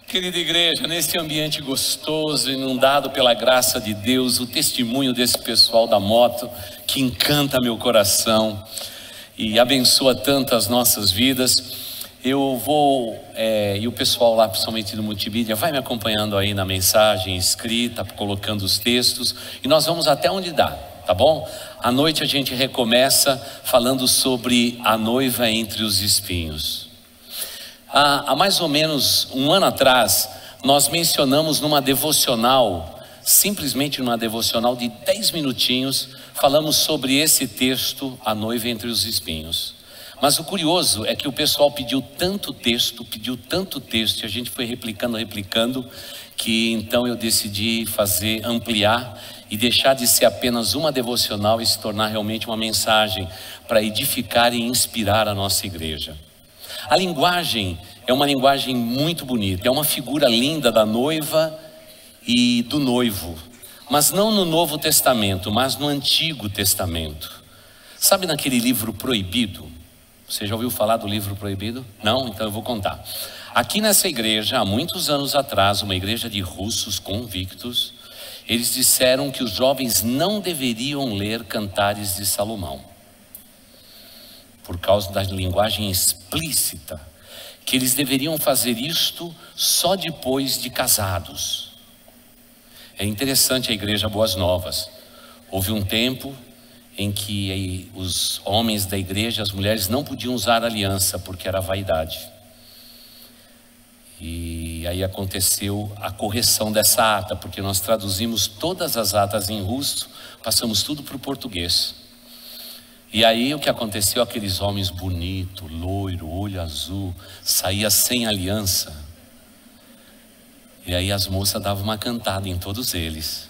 Querida igreja, nesse ambiente gostoso, inundado pela graça de Deus, o testemunho desse pessoal da moto que encanta meu coração e abençoa tanto as nossas vidas. Eu vou, e o pessoal lá, principalmente no multimídia, vai me acompanhando aí na mensagem escrita, colocando os textos, e nós vamos até onde dá, tá bom? À noite a gente recomeça falando sobre a noiva entre os espinhos. Há mais ou menos um ano atrás, nós mencionamos numa devocional, simplesmente numa devocional de 10 minutinhos, falamos sobre esse texto, a noiva entre os espinhos. Mas o curioso é que o pessoal pediu tanto texto, e a gente foi replicando, que então eu decidi ampliar e deixar de ser apenas uma devocional e se tornar realmente uma mensagem para edificar e inspirar a nossa igreja. A linguagem é uma linguagem muito bonita, é uma figura linda da noiva e do noivo, mas não no Novo Testamento, mas no Antigo Testamento. Sabe naquele livro proibido? Você já ouviu falar do livro proibido? Não? Então eu vou contar. Aqui nessa igreja, há muitos anos atrás, uma igreja de russos convictos, eles disseram que os jovens não deveriam ler Cantares de Salomão, por causa da linguagem explícita, que eles deveriam fazer isto só depois de casados. É interessante a igreja Boas Novas. Houve um tempo em que os homens da igreja, as mulheres não podiam usar aliança porque era vaidade. E aí aconteceu a correção dessa ata, porque nós traduzimos todas as atas em russo, passamos tudo para o português. E aí o que aconteceu, aqueles homens bonitos, loiro, olho azul, saía sem aliança. E aí as moças davam uma cantada em todos eles.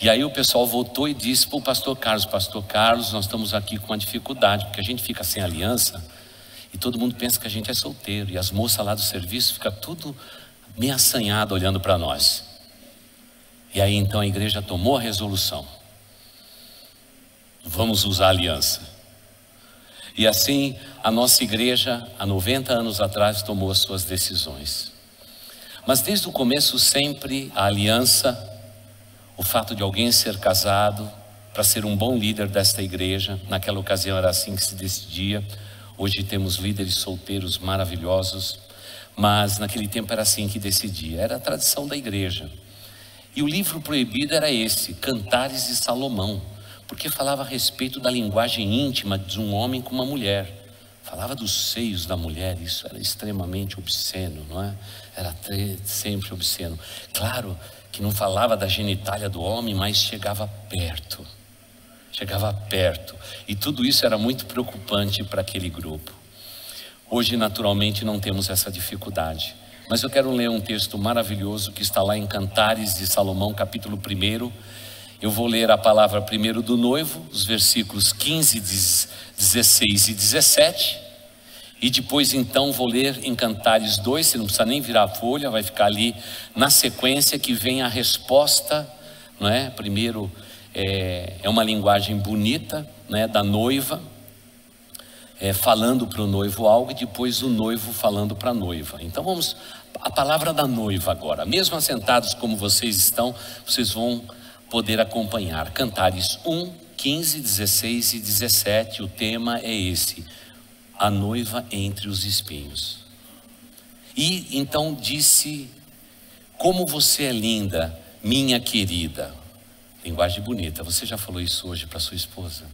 E aí o pessoal voltou e disse para o pastor Carlos, nós estamos aqui com uma dificuldade, porque a gente fica sem aliança e todo mundo pensa que a gente é solteiro. E as moças lá do serviço ficam tudo meio assanhado olhando para nós. E aí então a igreja tomou a resolução: vamos usar aliança. E assim a nossa igreja, há 90 anos atrás, tomou as suas decisões. Mas desde o começo sempre a aliança, o fato de alguém ser casado para ser um bom líder desta igreja, naquela ocasião era assim que se decidia. Hoje temos líderes solteiros maravilhosos, mas naquele tempo era assim que decidia, era a tradição da igreja. E o livro proibido era esse, Cantares de Salomão, porque falava a respeito da linguagem íntima de um homem com uma mulher. Falava dos seios da mulher, isso era extremamente obsceno, não é? Era sempre obsceno. Claro que não falava da genitália do homem, mas chegava perto. E tudo isso era muito preocupante para aquele grupo. Hoje, naturalmente, não temos essa dificuldade. Mas eu quero ler um texto maravilhoso que está lá em Cantares de Salomão, capítulo 1. Eu vou ler a palavra primeiro do noivo, os versículos 15, 16 e 17. E depois então vou ler em Cantares 2, você não precisa nem virar a folha, vai ficar ali na sequência que vem a resposta, não é? Primeiro é uma linguagem bonita, né, da noiva, falando para o noivo algo, e depois o noivo falando para a noiva. Então vamos, a palavra da noiva agora. Mesmo assentados como vocês estão, vocês vão poder acompanhar. Cantares 1, 15, 16 e 17, o tema é esse: a noiva entre os espinhos. E então disse: como você é linda, minha querida. Linguagem bonita. Você já falou isso hoje para sua esposa?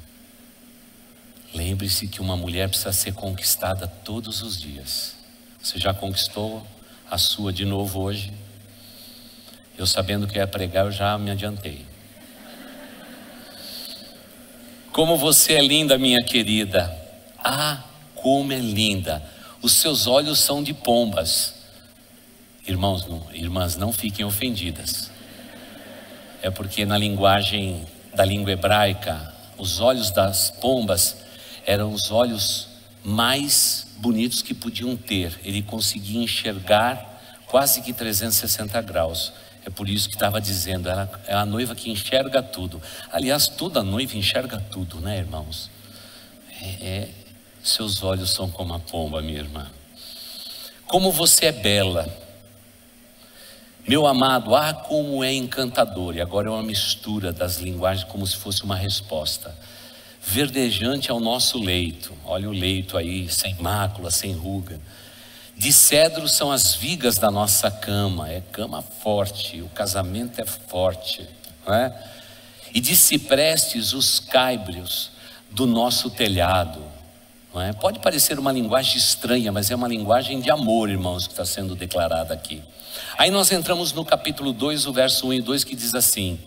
Lembre-se que uma mulher precisa ser conquistada todos os dias. Você já conquistou a sua de novo hoje? Eu, sabendo que ia pregar, eu já me adiantei. Como você é linda, minha querida. Ah, como é linda. Os seus olhos são de pombas. Irmãs, não fiquem ofendidas. É porque na linguagem da língua hebraica, os olhos das pombas eram os olhos mais bonitos que podiam ter. Ele conseguia enxergar quase que 360 graus. É por isso que estava dizendo, ela é a noiva que enxerga tudo. Aliás, toda noiva enxerga tudo, né, irmãos? Seus olhos são como a pomba, minha irmã. Como você é bela. Meu amado, como é encantador. E agora é uma mistura das linguagens, como se fosse uma resposta. Verdejante é o nosso leito. Olha o leito aí, sem mácula, sem ruga. De cedro são as vigas da nossa cama. É cama forte, o casamento é forte, não é? E de ciprestes os caibrios do nosso telhado, não é? Pode parecer uma linguagem estranha, mas é uma linguagem de amor, irmãos, que está sendo declarada aqui. Aí nós entramos no capítulo 2, o verso 1 e 2, que diz assim: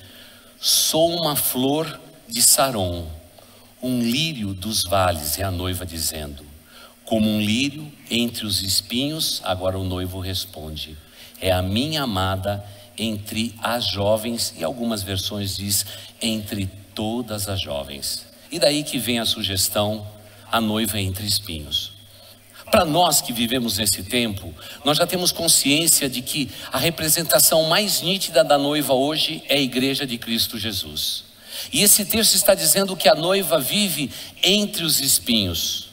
sou uma flor de Saron, um lírio dos vales, é a noiva dizendo, como um lírio entre os espinhos. Agora o noivo responde: é a minha amada entre as jovens, e algumas versões diz entre todas as jovens. E daí que vem a sugestão, a noiva entre espinhos. Para nós que vivemos nesse tempo, nós já temos consciência de que a representação mais nítida da noiva hoje é a igreja de Cristo Jesus. E esse texto está dizendo que a noiva vive entre os espinhos.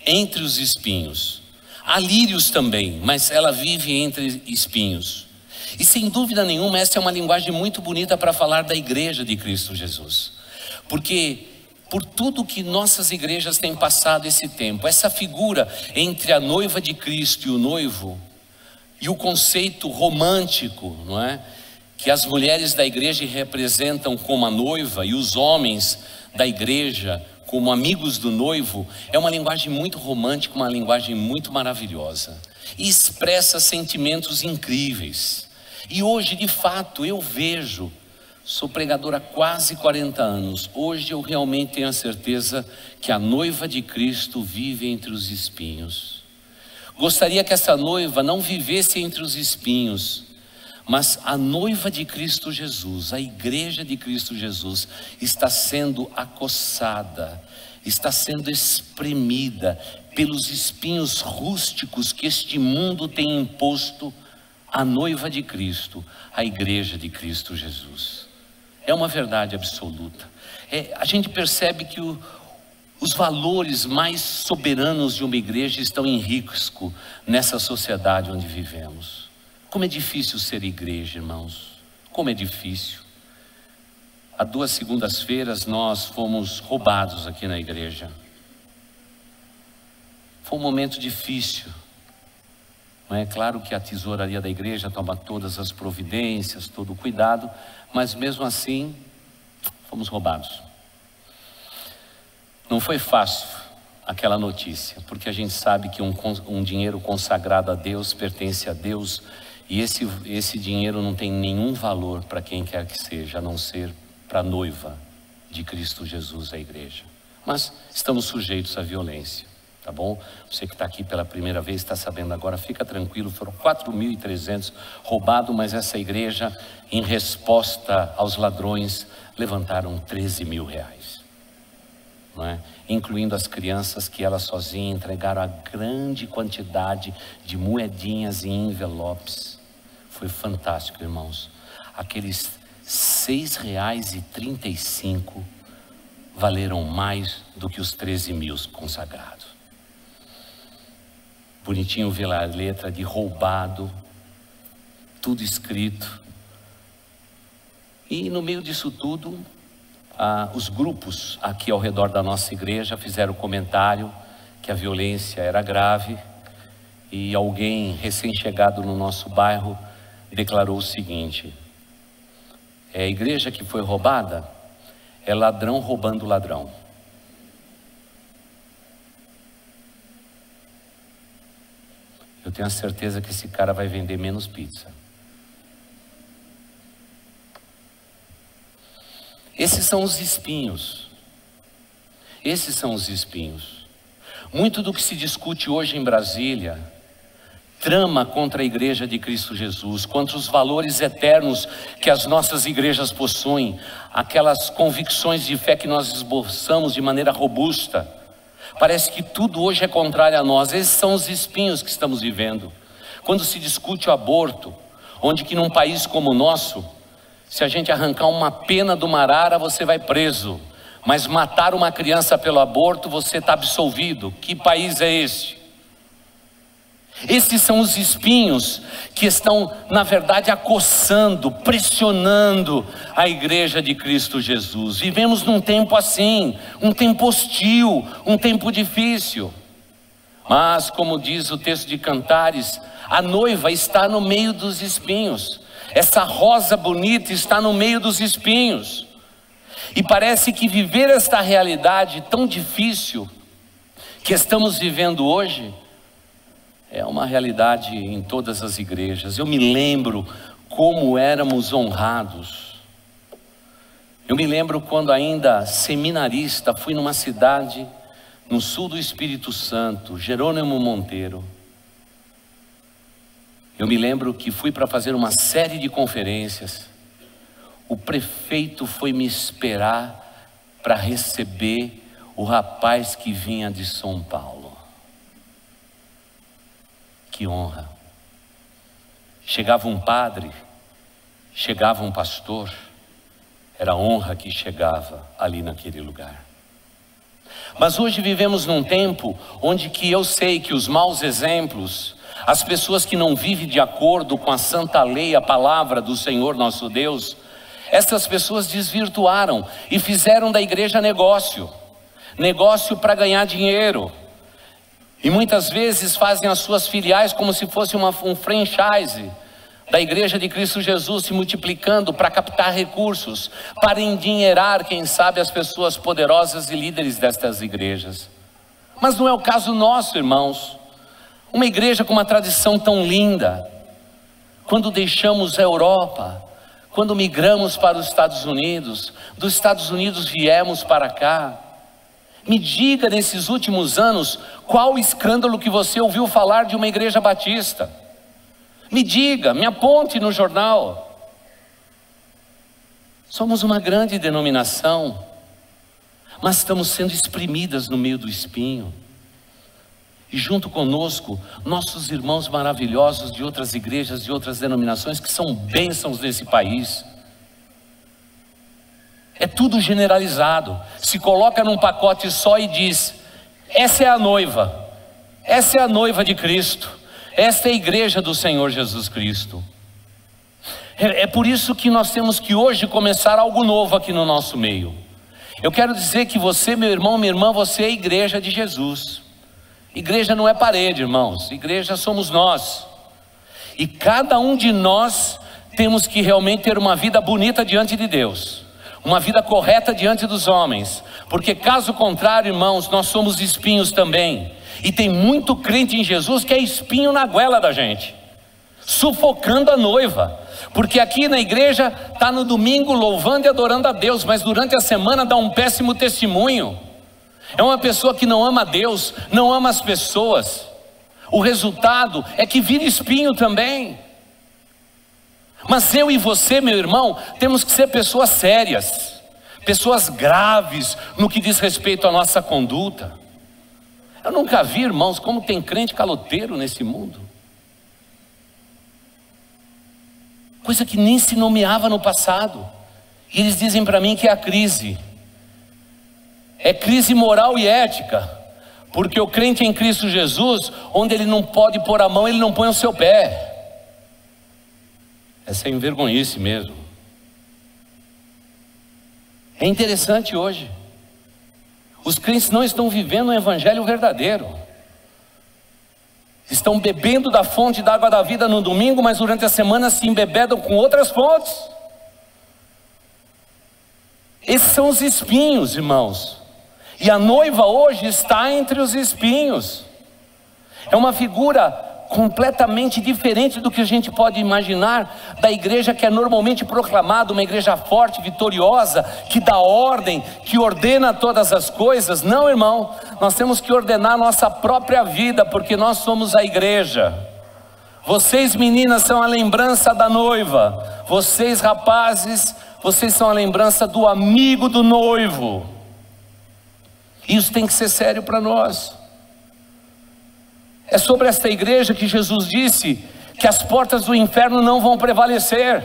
Entre os espinhos. Há lírios também, mas ela vive entre espinhos. E sem dúvida nenhuma, essa é uma linguagem muito bonita para falar da igreja de Cristo Jesus. Porque por tudo que nossas igrejas têm passado esse tempo, essa figura entre a noiva de Cristo e o noivo, e o conceito romântico, não é? Que as mulheres da igreja representam como a noiva e os homens da igreja como amigos do noivo, é uma linguagem muito romântica, uma linguagem muito maravilhosa, e expressa sentimentos incríveis. E hoje, de fato, eu vejo, sou pregador há quase 40 anos, hoje eu realmente tenho a certeza que a noiva de Cristo vive entre os espinhos. Gostaria que essa noiva não vivesse entre os espinhos, mas a noiva de Cristo Jesus, a igreja de Cristo Jesus, está sendo acossada, está sendo espremida pelos espinhos rústicos que este mundo tem imposto à noiva de Cristo, a igreja de Cristo Jesus. É uma verdade absoluta. A gente percebe que os valores mais soberanos de uma igreja estão em risco nessa sociedade onde vivemos. Como é difícil ser igreja, irmãos. Como é difícil. Há 2 segundas-feiras nós fomos roubados aqui na igreja. Foi um momento difícil. Não é claro que a tesouraria da igreja toma todas as providências, todo o cuidado, mas mesmo assim fomos roubados. Não foi fácil aquela notícia, porque a gente sabe que um dinheiro consagrado a Deus pertence a Deus. E esse dinheiro não tem nenhum valor para quem quer que seja, a não ser para a noiva de Cristo Jesus, a igreja. Mas estamos sujeitos à violência, tá bom? Você que está aqui pela primeira vez, está sabendo agora, fica tranquilo, foram 4.300 roubados, mas essa igreja, em resposta aos ladrões, levantaram 13 mil reais. Não é? Incluindo as crianças que elas sozinhas entregaram a grande quantidade de moedinhas e envelopes. Foi fantástico, irmãos. Aqueles R$6,35 valeram mais do que os 13 mil consagrados. Bonitinho ver a letra de roubado, tudo escrito. E no meio disso tudo, os grupos aqui ao redor da nossa igreja fizeram comentário que a violência era grave, e alguém recém-chegado no nosso bairro declarou o seguinte: a igreja que foi roubada é ladrão roubando ladrão. Eu tenho a certeza que esse cara vai vender menos pizza. Esses são os espinhos. Esses são os espinhos. Muito do que se discute hoje em Brasília trama contra a igreja de Cristo Jesus, contra os valores eternos que as nossas igrejas possuem, aquelas convicções de fé que nós esboçamos de maneira robusta. Parece que tudo hoje é contrário a nós. Esses são os espinhos que estamos vivendo. Quando se discute o aborto, onde que num país como o nosso, se a gente arrancar uma pena do arara, você vai preso, mas matar uma criança pelo aborto, você está absolvido. Que país é esse? Esses são os espinhos que estão, na verdade, acossando, pressionando a igreja de Cristo Jesus. Vivemos num tempo assim, um tempo hostil, um tempo difícil. Mas, como diz o texto de Cantares, a noiva está no meio dos espinhos. Essa rosa bonita está no meio dos espinhos. E parece que viver esta realidade tão difícil que estamos vivendo hoje é uma realidade em todas as igrejas. Eu me lembro como éramos honrados. Eu me lembro quando ainda seminarista, fui numa cidade no sul do Espírito Santo, Jerônimo Monteiro. Eu me lembro que fui para fazer uma série de conferências. O prefeito foi me esperar para receber o rapaz que vinha de São Paulo. Que honra! Chegava um padre, chegava um pastor, era a honra que chegava ali naquele lugar. Mas hoje vivemos num tempo onde que eu sei que os maus exemplos, as pessoas que não vivem de acordo com a santa lei, a palavra do Senhor nosso Deus, essas pessoas desvirtuaram e fizeram da igreja negócio para ganhar dinheiro. E muitas vezes fazem as suas filiais como se fosse um franchise da igreja de Cristo Jesus, se multiplicando para captar recursos, para endinheirar, quem sabe, as pessoas poderosas e líderes destas igrejas. Mas não é o caso nosso, irmãos. Uma igreja com uma tradição tão linda, quando deixamos a Europa, quando migramos para os Estados Unidos, dos Estados Unidos viemos para cá. Me diga nesses últimos anos, qual escândalo que você ouviu falar de uma igreja batista? Me diga, me aponte no jornal. Somos uma grande denominação, mas estamos sendo espremidas no meio do espinho. E junto conosco, nossos irmãos maravilhosos de outras igrejas, de outras denominações, que são bênçãos desse país. É tudo generalizado, se coloca num pacote só e diz, essa é a noiva de Cristo, esta é a igreja do Senhor Jesus Cristo. É por isso que nós temos que hoje começar algo novo aqui no nosso meio. Eu quero dizer que você, meu irmão, minha irmã, você é a igreja de Jesus. Igreja não é parede, irmãos, igreja somos nós. E cada um de nós temos que realmente ter uma vida bonita diante de Deus, uma vida correta diante dos homens, porque caso contrário, irmãos, nós somos espinhos também. E tem muito crente em Jesus que é espinho na goela da gente, sufocando a noiva, porque aqui na igreja está no domingo louvando e adorando a Deus, mas durante a semana dá um péssimo testemunho. É uma pessoa que não ama Deus, não ama as pessoas. O resultado é que vira espinho também. Mas eu e você, meu irmão, temos que ser pessoas sérias, pessoas graves no que diz respeito à nossa conduta. Eu nunca vi, irmãos, como tem crente caloteiro nesse mundo. Coisa que nem se nomeava no passado. E eles dizem para mim que é a crise. É crise moral e ética. Porque o crente em Cristo Jesus, onde ele não pode pôr a mão, ele não põe o seu pé. Essa é envergonhice mesmo. É interessante hoje. Os crentes não estão vivendo o evangelho verdadeiro. Estão bebendo da fonte da água da vida no domingo, mas durante a semana se embebedam com outras fontes. Esses são os espinhos, irmãos. E a noiva hoje está entre os espinhos. É uma figura completamente diferente do que a gente pode imaginar da igreja que é normalmente proclamada, uma igreja forte, vitoriosa, que dá ordem, que ordena todas as coisas. Não, irmão, nós temos que ordenar a nossa própria vida, porque nós somos a igreja. Vocês meninas são a lembrança da noiva, vocês rapazes, vocês são a lembrança do amigo do noivo. Isso tem que ser sério para nós. É sobre esta igreja que Jesus disse que as portas do inferno não vão prevalecer.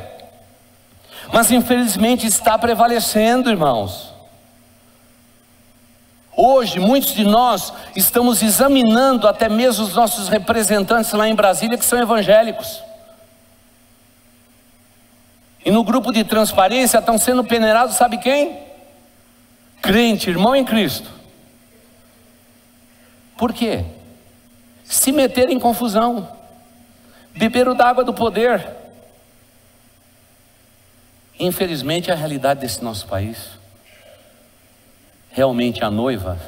Mas infelizmente está prevalecendo, irmãos. Hoje, muitos de nós estamos examinando até mesmo os nossos representantes lá em Brasília, que são evangélicos. E no grupo de transparência estão sendo peneirados, sabe quem? Crente, irmão em Cristo. Por quê? Se meteram em confusão, beberam da água do poder. Infelizmente é a realidade desse nosso país. Realmente a noiva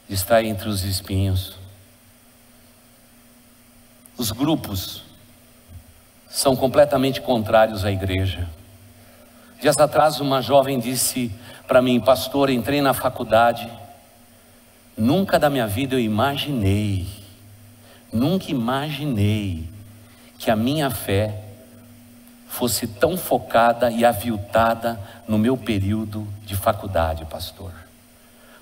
está entre os espinhos. Os grupos são completamente contrários à igreja. Dias atrás uma jovem disse para mim: pastor, entrei na faculdade, nunca da minha vida eu nunca imaginei que a minha fé fosse tão focada e aviltada no meu período de faculdade, pastor.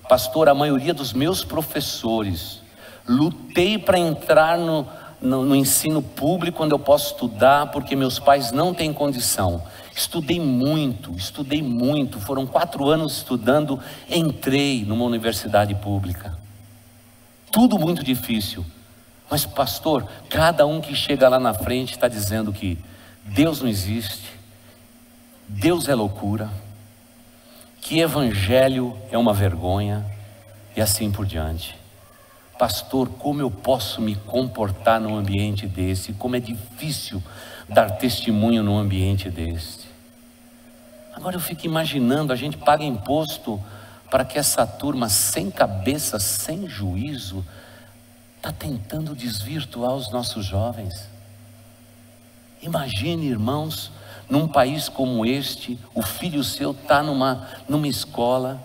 Pastor, a maioria dos meus professores, lutei para entrar no ensino público quando eu posso estudar, porque meus pais não têm condição. Estudei muito, foram 4 anos estudando, entrei numa universidade pública. Tudo muito difícil. Mas pastor, cada um que chega lá na frente está dizendo que Deus não existe, Deus é loucura, que evangelho é uma vergonha, e assim por diante. Pastor, como eu posso me comportar num ambiente desse? Como é difícil dar testemunho num ambiente desse. Agora eu fico imaginando, a gente paga imposto para que essa turma sem cabeça, sem juízo, está tentando desvirtuar os nossos jovens. Imagine, irmãos, num país como este, o filho seu está numa escola,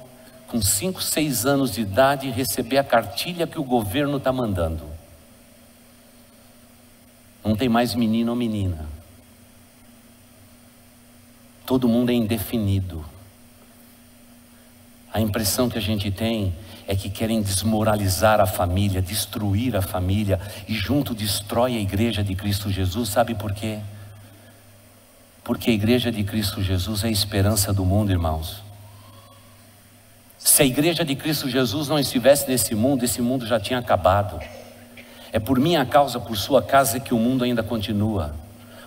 com 5, 6 anos de idade, e receber a cartilha que o governo está mandando. Não tem mais menino ou menina. Todo mundo é indefinido. A impressão que a gente tem é que querem desmoralizar a família, destruir a família, e junto destrói a igreja de Cristo Jesus. Sabe por quê? Porque a igreja de Cristo Jesus é a esperança do mundo, irmãos. Se a igreja de Cristo Jesus não estivesse nesse mundo, esse mundo já tinha acabado. É por minha causa, por sua causa, que o mundo ainda continua.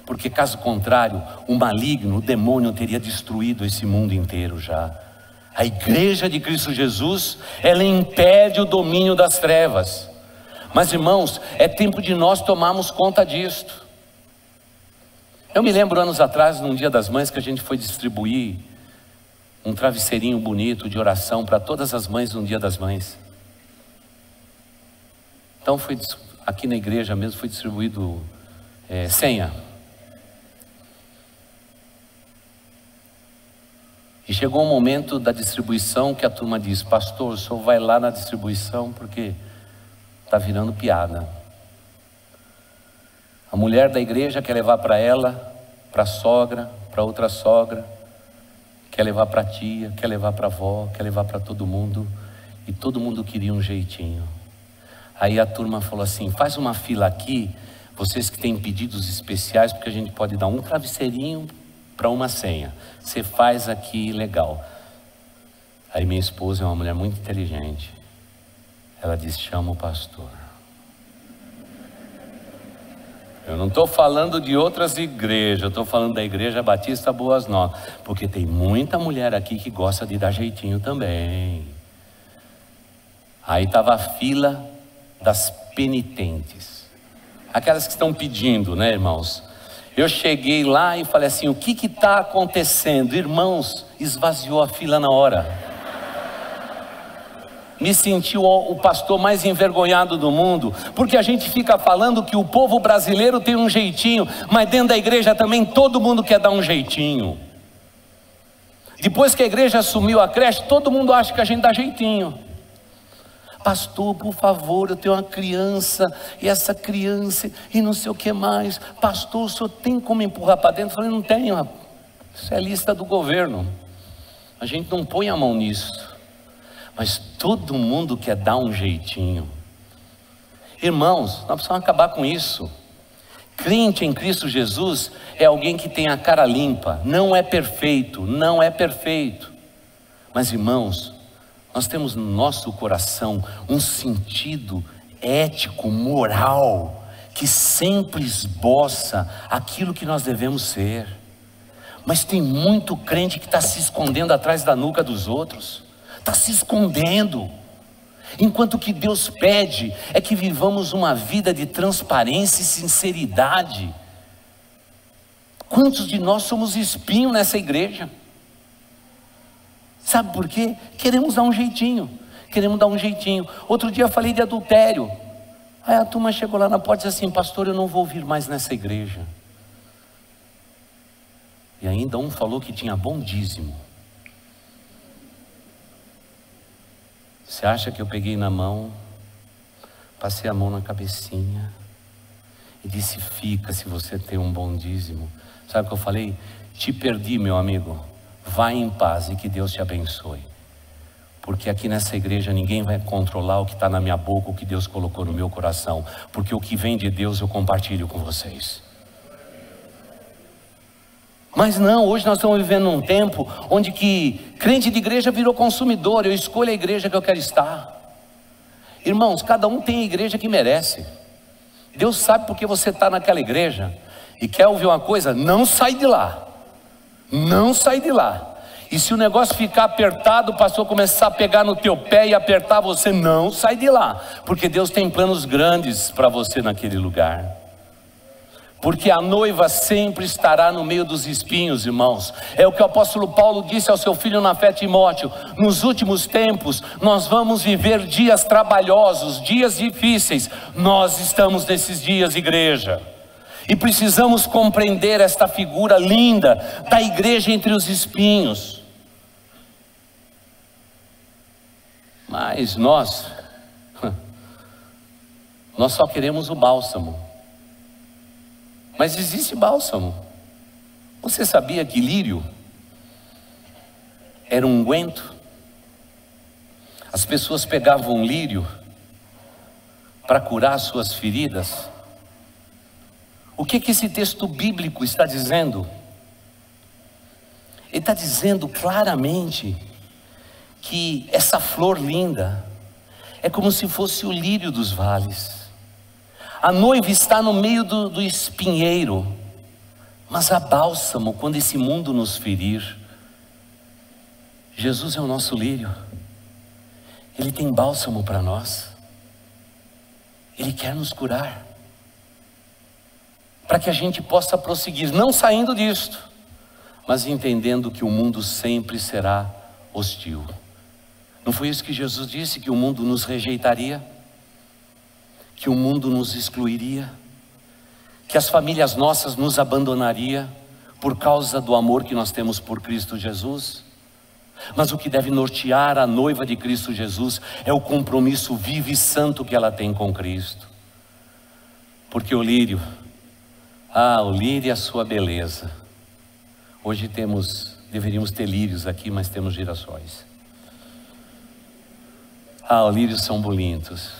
Porque caso contrário, o maligno, o demônio teria destruído esse mundo inteiro já. A igreja de Cristo Jesus, ela impede o domínio das trevas. Mas irmãos, é tempo de nós tomarmos conta disto. Eu me lembro anos atrás, num Dia das Mães, que a gente foi distribuir um travesseirinho bonito de oração para todas as mães no Dia das Mães. Então foi aqui na igreja mesmo, foi distribuído senha. E chegou um momento da distribuição que a turma disse: pastor, o senhor vai lá na distribuição porque está virando piada. A mulher da igreja quer levar para ela, para a sogra, para outra sogra, quer levar para a tia, quer levar para a avó, quer levar para todo mundo, e todo mundo queria um jeitinho. Aí a turma falou assim: faz uma fila aqui, vocês que têm pedidos especiais, porque a gente pode dar um travesseirinho para uma senha. Você faz aqui, legal. Aí minha esposa é uma mulher muito inteligente. Ela disse: chama o pastor. Eu não estou falando de outras igrejas, eu estou falando da Igreja Batista Boas Novas, porque tem muita mulher aqui que gosta de dar jeitinho também. Aí estava a fila das penitentes, aquelas que estão pedindo, né, irmãos? Eu cheguei lá e falei assim: o que está acontecendo? Irmãos, esvaziou a fila na hora. Me senti o pastor mais envergonhado do mundo, porque a gente fica falando que o povo brasileiro tem um jeitinho, mas dentro da igreja também todo mundo quer dar um jeitinho. Depois que a igreja assumiu a creche, todo mundo acha que a gente dá jeitinho. Pastor, por favor, eu tenho uma criança, e essa criança, e não sei o que mais. Pastor, o senhor tem como empurrar para dentro? Eu falei: não tenho, isso é lista do governo, a gente não põe a mão nisso. Mas todo mundo quer dar um jeitinho. Irmãos, nós precisamos acabar com isso. Crente em Cristo Jesus é alguém que tem a cara limpa, não é perfeito, não é perfeito. Mas irmãos, Nós temos no nosso coração um sentido ético, moral, que sempre esboça aquilo que nós devemos ser. Mas tem muito crente que está se escondendo atrás da nuca dos outros, está se escondendo, enquanto que Deus pede é que vivamos uma vida de transparência e sinceridade. Quantos de nós somos espinho nessa igreja? Sabe por quê? Queremos dar um jeitinho, queremos dar um jeitinho. Outro dia eu falei de adultério, aí a turma chegou lá na porta e disse assim: pastor, eu não vou vir mais nessa igreja. E ainda um falou que tinha bom dízimo. Você acha que eu peguei na mão, passei a mão na cabecinha e disse: fica se você tem um bom dízimo? Sabe o que eu falei? Te perdi, meu amigo, vai em paz e que Deus te abençoe. Porque aqui nessa igreja ninguém vai controlar o que está na minha boca, o que Deus colocou no meu coração. Porque o que vem de Deus eu compartilho com vocês. Mas não, hoje nós estamos vivendo num tempo onde que crente de igreja virou consumidor. Eu escolho a igreja que eu quero estar. Irmãos, cada um tem a igreja que merece. Deus sabe porque você está naquela igreja. E quer ouvir uma coisa? Não sai de lá. Não sai de lá. E se o negócio ficar apertado, o pastor começar a pegar no teu pé e apertar você, não sai de lá. Porque Deus tem planos grandes para você naquele lugar. Porque a noiva sempre estará no meio dos espinhos, irmãos. É o que o apóstolo Paulo disse ao seu filho na fé, Timóteo: nos últimos tempos nós vamos viver dias trabalhosos, dias difíceis. Nós estamos nesses dias, igreja, e precisamos compreender esta figura linda da igreja entre os espinhos. Mas nós só queremos o bálsamo. Mas existe bálsamo. Você sabia que lírio era um unguento? As pessoas pegavam lírio para curar suas feridas. O que esse texto bíblico está dizendo? Ele está dizendo claramente que essa flor linda é como se fosse o lírio dos vales. A noiva está no meio do espinheiro, mas há bálsamo quando esse mundo nos ferir. Jesus é o nosso lírio. Ele tem bálsamo para nós. Ele quer nos curar, para que a gente possa prosseguir, não saindo disto, mas entendendo que o mundo sempre será hostil. Não foi isso que Jesus disse, que o mundo nos rejeitaria, que o mundo nos excluiria, que as famílias nossas nos abandonaria por causa do amor que nós temos por Cristo Jesus? Mas o que deve nortear a noiva de Cristo Jesus é o compromisso vivo e santo que ela tem com Cristo. Porque o lírio e a sua beleza. Hoje deveríamos ter lírios aqui, mas temos girassóis. Os lírios são bonitos.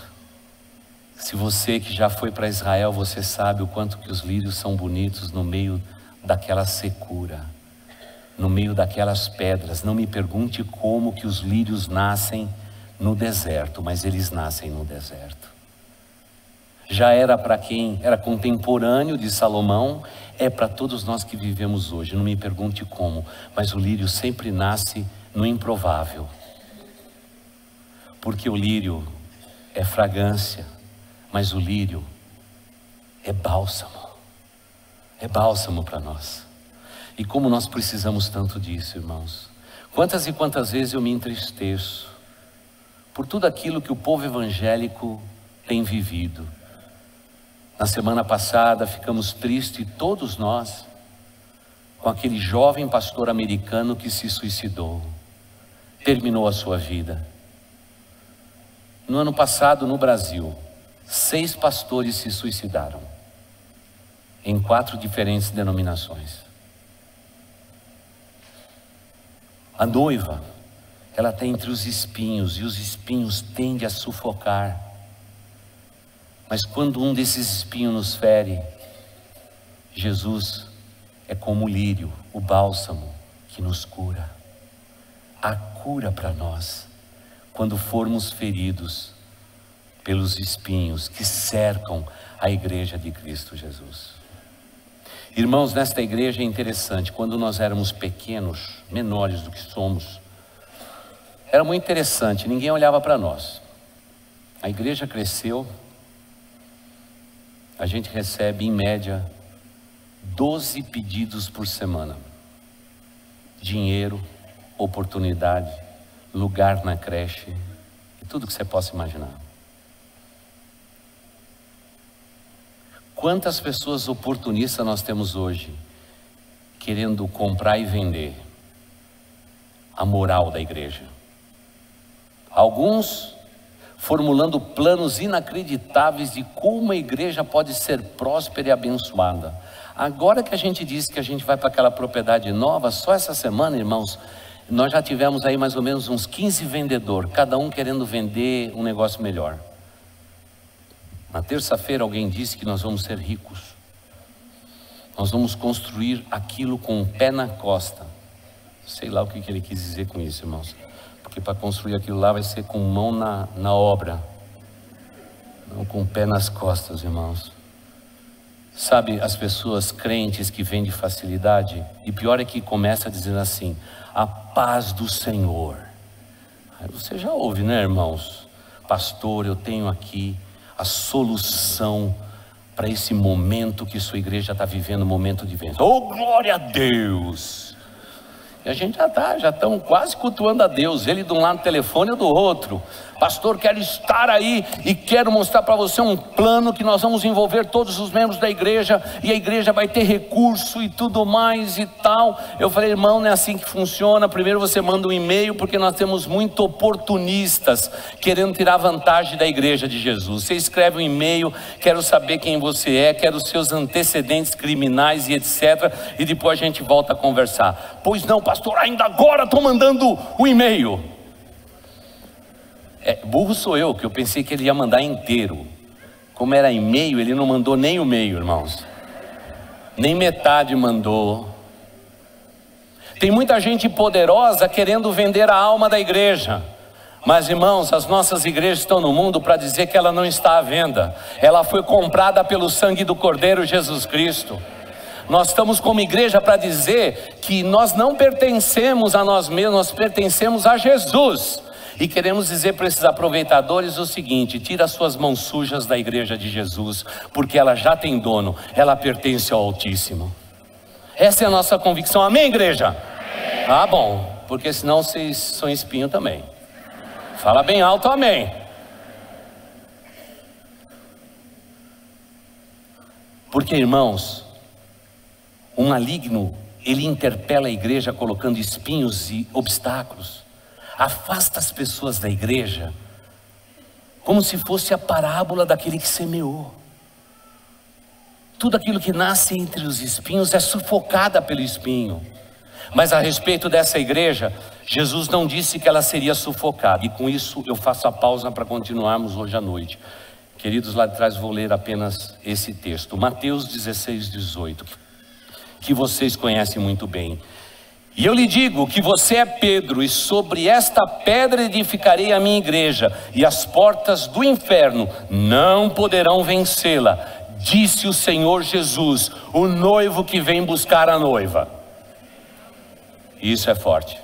Se você que já foi para Israel, você sabe o quanto que os lírios são bonitos no meio daquela secura, no meio daquelas pedras. Não me pergunte como que os lírios nascem no deserto, mas eles nascem no deserto. Já era para quem era contemporâneo de Salomão, é para todos nós que vivemos hoje. Não me pergunte como, mas o lírio sempre nasce no improvável. Porque o lírio é fragrância, mas o lírio é bálsamo para nós. E como nós precisamos tanto disso, irmãos. Quantas e quantas vezes eu me entristeço por tudo aquilo que o povo evangélico tem vivido. Na semana passada ficamos tristes, todos nós, com aquele jovem pastor americano que se suicidou, terminou a sua vida. No ano passado, no Brasil, 6 pastores se suicidaram, em 4 diferentes denominações. A noiva, ela está entre os espinhos, e os espinhos tendem a sufocar. Mas quando um desses espinhos nos fere, Jesus é como o lírio, o bálsamo que nos cura. Há cura para nós quando formos feridos pelos espinhos que cercam a igreja de Cristo Jesus. Irmãos, nesta igreja é interessante, quando nós éramos pequenos, menores do que somos, era muito interessante, ninguém olhava para nós. A igreja cresceu, a gente recebe em média 12 pedidos por semana. Dinheiro, oportunidade, lugar na creche e tudo que você possa imaginar. Quantas pessoas oportunistas nós temos hoje, querendo comprar e vender a moral da igreja. Alguns formulando planos inacreditáveis de como a igreja pode ser próspera e abençoada. Agora que a gente disse que a gente vai para aquela propriedade nova, só essa semana, irmãos, nós já tivemos aí mais ou menos uns 15 vendedores, cada um querendo vender um negócio melhor. Na terça-feira alguém disse que nós vamos ser ricos. Nós vamos construir aquilo com o pé na costa. Sei lá o que ele quis dizer com isso, irmãos. Porque para construir aquilo lá vai ser com mão na obra. Não com o pé nas costas, irmãos. Sabe, as pessoas crentes que vêm de facilidade, e pior é que começa dizendo assim, a paz do Senhor. Aí você já ouve, né, irmãos? Pastor, eu tenho aqui a solução para esse momento que sua igreja está vivendo, momento de vencer. Oh, glória a Deus! E a gente já estão quase cultuando a Deus, ele de um lado do telefone e do outro. Pastor, quero estar aí e quero mostrar para você um plano que nós vamos envolver todos os membros da igreja, e a igreja vai ter recurso e tudo mais e tal. Eu falei, irmão, não é assim que funciona. Primeiro você manda um e-mail, porque nós temos muito oportunistas querendo tirar vantagem da igreja de Jesus. Você escreve um e-mail, quero saber quem você é, quero os seus antecedentes criminais e etc, e depois a gente volta a conversar. Pois não, pastor, ainda agora estou mandando o e-mail. Burro sou eu, que eu pensei que ele ia mandar inteiro. Como era e-mail, ele não mandou nem o meio, irmãos. Nem metade mandou. Tem muita gente poderosa querendo vender a alma da igreja. Mas, irmãos, as nossas igrejas estão no mundo para dizer que ela não está à venda. Ela foi comprada pelo sangue do Cordeiro Jesus Cristo. Nós estamos como igreja para dizer que nós não pertencemos a nós mesmos, nós pertencemos a Jesus. E queremos dizer para esses aproveitadores o seguinte: tira as suas mãos sujas da igreja de Jesus, porque ela já tem dono, ela pertence ao Altíssimo. Essa é a nossa convicção, amém, igreja? Amém. Ah, bom, porque senão vocês são espinho também. Fala bem alto, amém. Porque, irmãos, o maligno, ele interpela a igreja colocando espinhos e obstáculos. Afasta as pessoas da igreja, como se fosse a parábola daquele que semeou. Tudo aquilo que nasce entre os espinhos é sufocada pelo espinho. Mas a respeito dessa igreja, Jesus não disse que ela seria sufocada. E com isso eu faço a pausa para continuarmos hoje à noite. Queridos, lá de trás vou ler apenas esse texto, Mateus 16, 18, que vocês conhecem muito bem. E eu lhe digo que você é Pedro, e sobre esta pedra edificarei a minha igreja, e as portas do inferno não poderão vencê-la, disse o Senhor Jesus, o noivo que vem buscar a noiva. Isso é forte.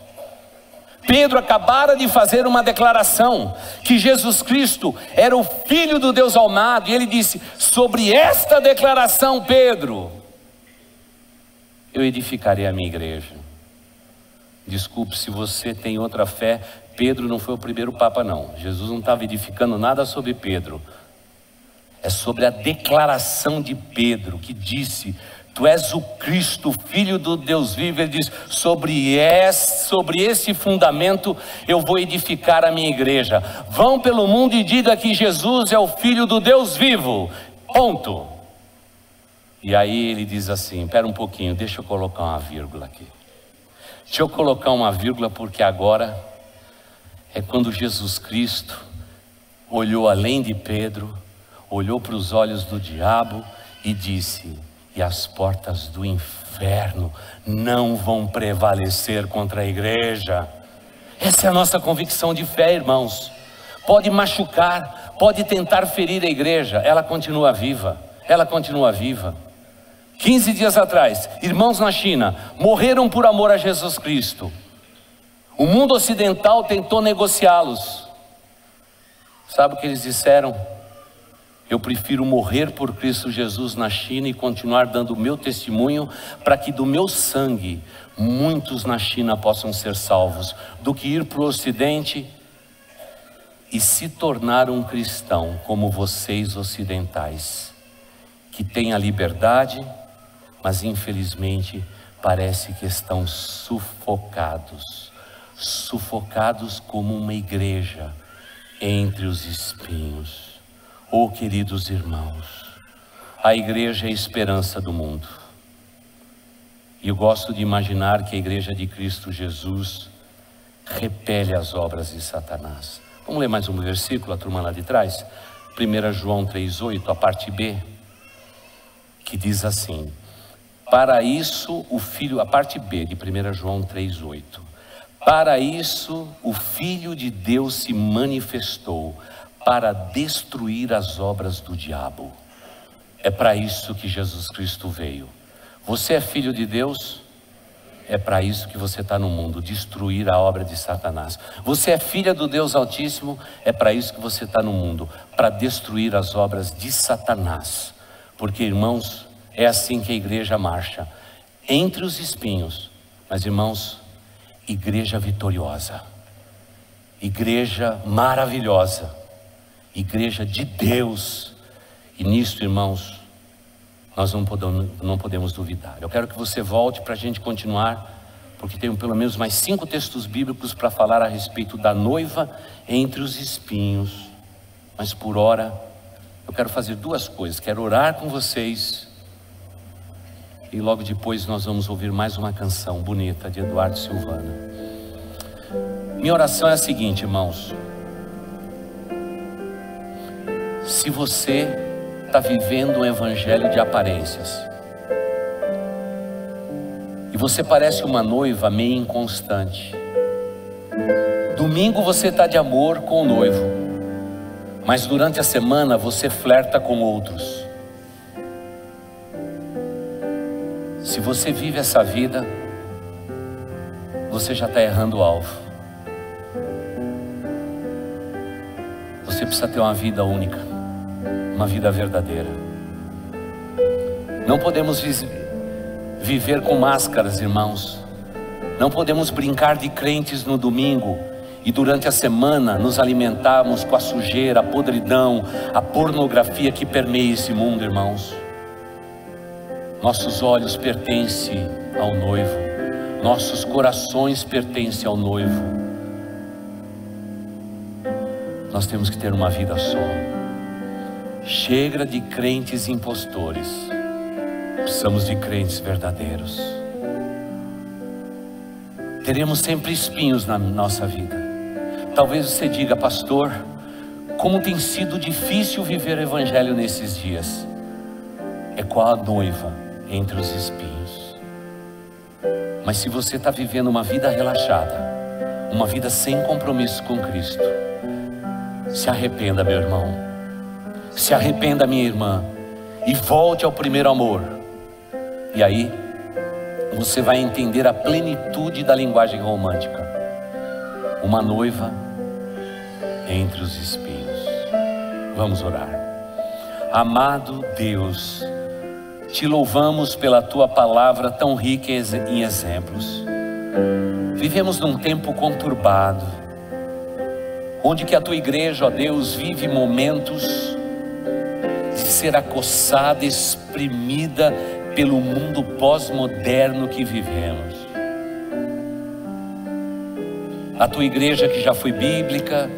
Pedro acabara de fazer uma declaração, que Jesus Cristo era o Filho do Deus amado, e ele disse, sobre esta declaração, Pedro, eu edificarei a minha igreja. Desculpe se você tem outra fé, Pedro não foi o primeiro papa não, Jesus não estava edificando nada sobre Pedro, é sobre a declaração de Pedro, que disse, tu és o Cristo, Filho do Deus vivo. Ele diz, sobre esse fundamento eu vou edificar a minha igreja. Vão pelo mundo e diga que Jesus é o Filho do Deus vivo, ponto. E aí ele diz assim, espera um pouquinho, deixa eu colocar uma vírgula aqui. Deixa eu colocar uma vírgula, porque agora é quando Jesus Cristo olhou além de Pedro, olhou para os olhos do diabo e disse, e as portas do inferno não vão prevalecer contra a igreja. Essa é a nossa convicção de fé, irmãos. Pode machucar, pode tentar ferir a igreja, ela continua viva, ela continua viva. 15 dias atrás, irmãos na China morreram por amor a Jesus Cristo. O mundo ocidental tentou negociá-los. Sabe o que eles disseram? Eu prefiro morrer por Cristo Jesus na China e continuar dando o meu testemunho, para que do meu sangue muitos na China possam ser salvos, do que ir para o Ocidente e se tornar um cristão como vocês ocidentais, que têm a liberdade, mas infelizmente parece que estão sufocados como uma igreja entre os espinhos. Oh, queridos irmãos, a igreja é a esperança do mundo. E eu gosto de imaginar que a igreja de Cristo Jesus repele as obras de Satanás. Vamos ler mais um versículo, a turma lá de trás? 1 João 3,8, a parte B, que diz assim: para isso o Filho, a parte B de 1 João 3,8, para isso o Filho de Deus se manifestou, para destruir as obras do diabo. É para isso que Jesus Cristo veio. Você é filho de Deus? É para isso que você está no mundo, destruir a obra de Satanás. Você é filha do Deus Altíssimo? É para isso que você está no mundo, para destruir as obras de Satanás. Porque, irmãos, é assim que a igreja marcha, entre os espinhos. Mas, irmãos, igreja vitoriosa, igreja maravilhosa, igreja de Deus. E nisso, irmãos, nós não podemos duvidar. Eu quero que você volte para a gente continuar, porque tenho pelo menos mais 5 textos bíblicos para falar a respeito da noiva entre os espinhos. Mas por hora, eu quero fazer 2 coisas. Quero orar com vocês, e logo depois nós vamos ouvir mais uma canção bonita de Eduardo Silvana. Minha oração é a seguinte, irmãos: se você está vivendo um evangelho de aparências, e você parece uma noiva meio inconstante, domingo você está de amor com o noivo, mas durante a semana você flerta com outros. Se você vive essa vida, você já está errando o alvo. Você precisa ter uma vida única, uma vida verdadeira. Não podemos viver com máscaras, irmãos. Não podemos brincar de crentes no domingo e durante a semana nos alimentarmos com a sujeira, a podridão, a pornografia que permeia esse mundo, irmãos. Nossos olhos pertencem ao noivo, nossos corações pertencem ao noivo. Nós temos que ter uma vida só. Chega de crentes impostores, precisamos de crentes verdadeiros. Teremos sempre espinhos na nossa vida. Talvez você diga: pastor, como tem sido difícil viver o evangelho nesses dias. É qual a noiva entre os espinhos. Mas se você está vivendo uma vida relaxada, uma vida sem compromisso com Cristo, se arrependa, meu irmão, se arrependa, minha irmã, e volte ao primeiro amor. E aí você vai entender a plenitude da linguagem romântica. Uma noiva entre os espinhos. Vamos orar. Amado Deus, te louvamos pela tua palavra tão rica em exemplos. Vivemos num tempo conturbado, onde que a tua igreja, ó Deus, vive momentos de ser acossada, exprimida pelo mundo pós-moderno que vivemos. A tua igreja, que já foi bíblica,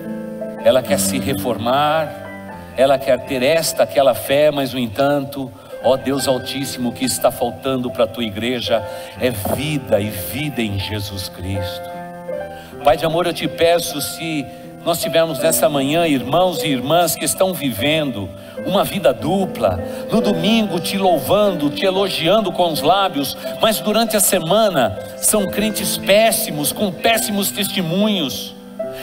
ela quer se reformar, ela quer ter aquela fé, mas no entanto, ó Deus Altíssimo, o que está faltando para a tua igreja é vida, e vida em Jesus Cristo. Pai de amor, eu te peço, se Nós tivemos nessa manhã irmãos e irmãs que estão vivendo uma vida dupla. No domingo te louvando, te elogiando com os lábios, mas durante a semana são crentes péssimos, com péssimos testemunhos,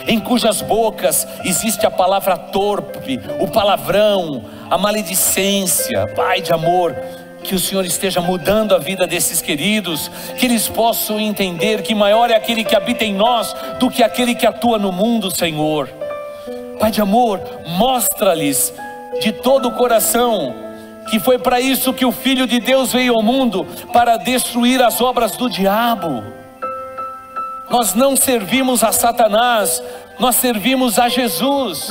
em cujas bocas existe a palavra torpe, o palavrão, a maledicência. Pai de amor, que o Senhor esteja mudando a vida desses queridos, que eles possam entender que maior é aquele que habita em nós do que aquele que atua no mundo, Senhor. Pai de amor, mostra-lhes de todo o coração que foi para isso que o Filho de Deus veio ao mundo, para destruir as obras do diabo. Nós não servimos a Satanás, nós servimos a Jesus.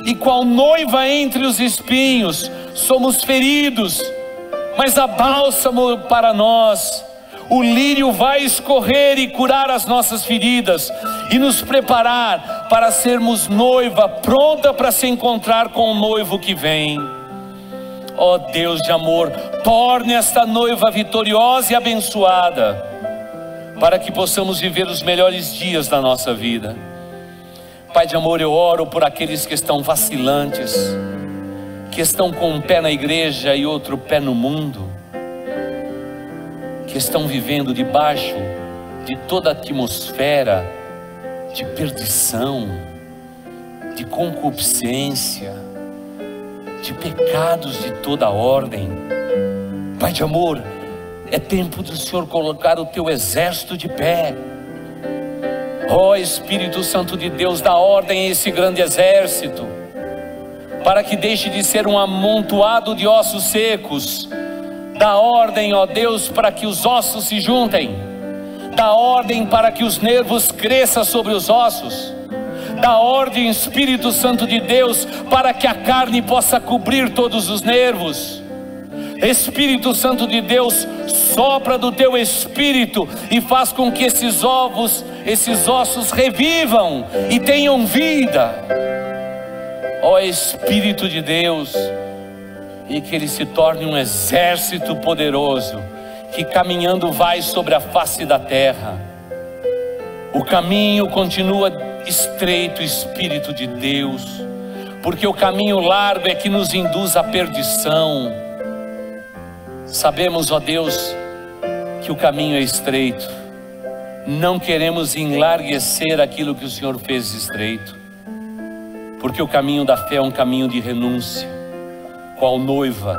E qual noiva entre os espinhos, somos feridos, mas há bálsamo para nós. O lírio vai escorrer e curar as nossas feridas e nos preparar para sermos noiva pronta para se encontrar com o noivo que vem. Ó Deus de amor, torne esta noiva vitoriosa e abençoada, para que possamos viver os melhores dias da nossa vida. Pai de amor, eu oro por aqueles que estão vacilantes, que estão com um pé na igreja e outro pé no mundo, que estão vivendo debaixo de toda a atmosfera de perdição, de concupiscência, de pecados de toda ordem. Pai de amor, é tempo do Senhor colocar o teu exército de pé. Ó Espírito Santo de Deus, dá ordem a esse grande exército, para que deixe de ser um amontoado de ossos secos. Dá ordem, ó Deus, para que os ossos se juntem. Dá ordem para que os nervos cresçam sobre os ossos. Dá ordem, Espírito Santo de Deus, para que a carne possa cobrir todos os nervos. Espírito Santo de Deus, sopra do teu Espírito e faz com que esses ossos revivam e tenham vida. Ó Espírito de Deus, e que ele se torne um exército poderoso, que caminhando vai sobre a face da terra. O caminho continua estreito, Espírito de Deus, porque o caminho largo é que nos induz à perdição. Sabemos, ó Deus, que o caminho é estreito. Não queremos enlarguecer aquilo que o Senhor fez estreito, porque o caminho da fé é um caminho de renúncia. Qual noiva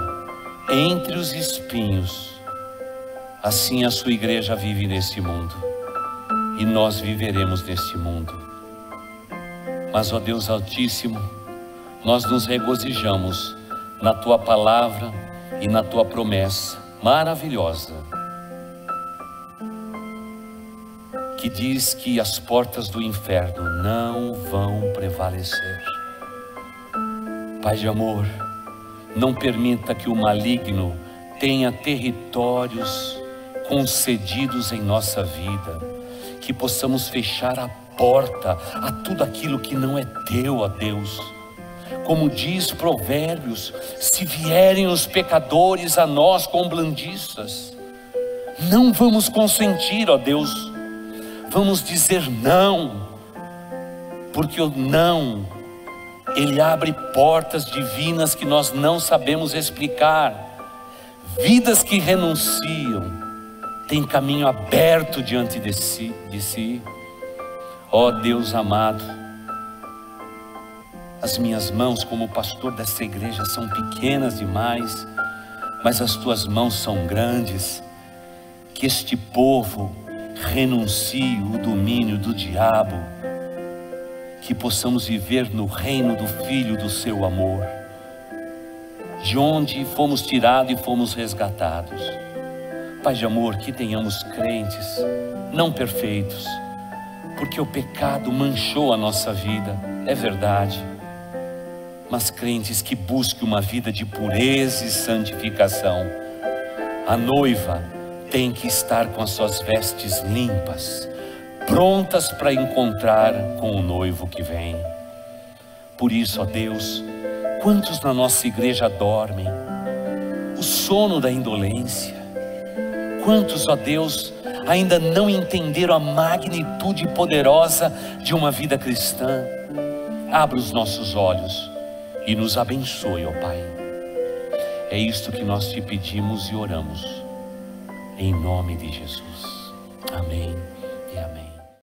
entre os espinhos, assim a sua igreja vive neste mundo, e nós viveremos neste mundo. Mas, ó Deus Altíssimo, nós nos regozijamos na tua palavra e na tua promessa maravilhosa, que diz que as portas do inferno não vão prevalecer. Pai de amor, não permita que o maligno tenha territórios concedidos em nossa vida, que possamos fechar a porta a tudo aquilo que não é teu, ó Deus. Como diz Provérbios, se vierem os pecadores a nós com blandiças, não vamos consentir, ó Deus. Vamos dizer não, porque o não, ele abre portas divinas que nós não sabemos explicar. Vidas que renunciam têm caminho aberto diante de si. Ó Deus amado, as minhas mãos como pastor dessa igreja são pequenas demais, mas as tuas mãos são grandes. Que este povo renuncie o domínio do diabo, que possamos viver no reino do Filho do seu amor, de onde fomos tirados e fomos resgatados. Pai de amor, que tenhamos crentes não perfeitos, porque o pecado manchou a nossa vida, é verdade, mas crentes que busquem uma vida de pureza e santificação. A noiva tem que estar com as suas vestes limpas, prontas para encontrar com o noivo que vem. Por isso, ó Deus, quantos na nossa igreja dormem o sono da indolência? Quantos, ó Deus, ainda não entenderam a magnitude poderosa de uma vida cristã. Abra os nossos olhos e nos abençoe, ó Pai. É isto que nós te pedimos e oramos, em nome de Jesus. Amém.